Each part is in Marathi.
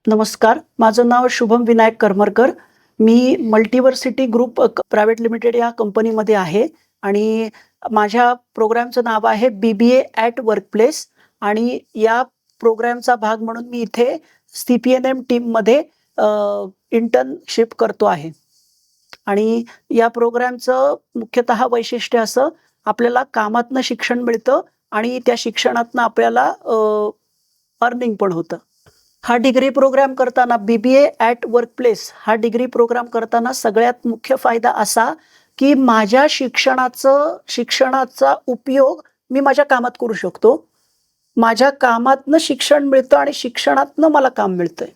नमस्कार, माझं नाव शुभम विनायक करमरकर. मी मल्टिव्हर्सिटी ग्रुप प्रायव्हेट लिमिटेड या कंपनीमध्ये आहे आणि माझ्या प्रोग्रामचं नाव आहे BBA ॲट वर्कप्लेस आणि या प्रोग्रामचा भाग म्हणून मी इथे CPNM टीममध्ये इंटर्नशिप करतो आहे. आणि या प्रोग्रामचं मुख्यतः वैशिष्ट्य असं, आपल्याला कामातनं शिक्षण मिळतं आणि त्या शिक्षणातनं आपल्याला अर्निंग पण होतं. हा डिग्री प्रोग्राम करताना BBA ॲट वर्कप्लेस हा डिग्री प्रोग्राम करताना सगळ्यात मुख्य फायदा असा, की माझ्या शिक्षणाचा उपयोग मी माझ्या कामात करू शकतो. माझ्या कामातनं शिक्षण मिळतं आणि शिक्षणातनं मला काम मिळतंय.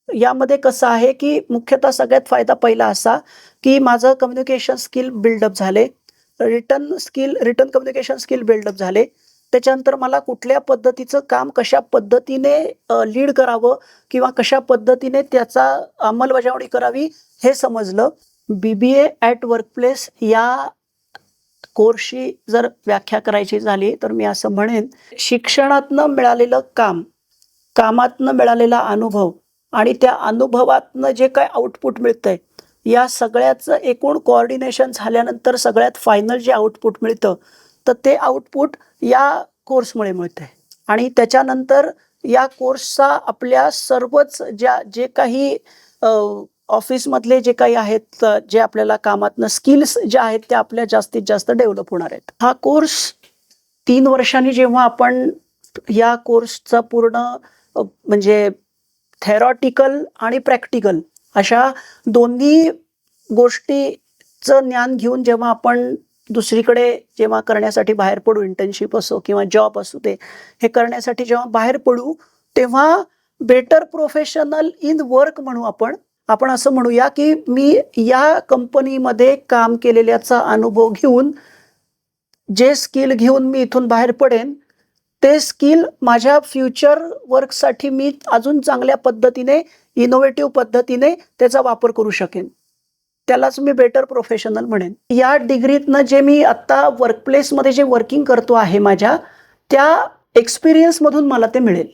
यामध्ये कसं आहे, की मुख्यतः सगळ्यात फायदा पहिला असा, की माझं कम्युनिकेशन स्किल बिल्डअप झाले, रिटन कम्युनिकेशन स्किल बिल्डअप झाले. त्याच्यानंतर मला कुठल्या पद्धतीचं काम कशा पद्धतीने लीड करावं किंवा कशा पद्धतीने त्याचा अंमलबजावणी करावी हे समजलं. BBA ॲट वर्कप्लेस या कोर्सची जर व्याख्या करायची झाली तर मी असं म्हणेन, शिक्षणातनं मिळालेलं काम, कामातनं मिळालेला अनुभव आणि त्या अनुभवातनं जे काय आउटपुट मिळतंय, या सगळ्याचं एकूण कोऑर्डिनेशन झाल्यानंतर सगळ्यात फायनल जे आउटपुट मिळतं, तर ते आउटपुट या कोर्समुळे मिळतंय. आणि त्याच्यानंतर या कोर्सचा आपल्या सर्वच जे काही ऑफिसमधले जे काही आहेत, जे आपल्याला कामातनं स्किल्स ज्या आहेत त्या आपल्या जास्तीत जास्त डेव्हलप होणार आहेत. हा कोर्स 3 वर्षांनी जेव्हा आपण या कोर्सचा पूर्ण म्हणजे थेरॉटिकल आणि प्रॅक्टिकल अशा दोन्ही गोष्टीचं ज्ञान घेऊन जेव्हा आपण दुसरीकडे जेव्हा करण्यासाठी बाहेर पडू, इंटर्नशिप असो किंवा जॉब असू दे, हे करण्यासाठी जेव्हा बाहेर पडू, तेव्हा बेटर प्रोफेशनल इन वर्क म्हणू आपण असं म्हणूया, की मी या कंपनीमध्ये काम केलेल्याचा अनुभव घेऊन, जे स्किल घेऊन मी इथून बाहेर पडेन, ते स्किल माझ्या फ्युचर वर्कसाठी मी अजून चांगल्या पद्धतीने, इनोव्हेटिव्ह पद्धतीने त्याचा वापर करू शकेन. त्यालाच मी बेटर प्रोफेशनल म्हणेन. या डिग्रीतनं जे मी आत्ता वर्कप्लेसमध्ये जे वर्किंग करतो आहे माझ्या, त्या एक्सपिरियन्समधून मला ते मिळेल.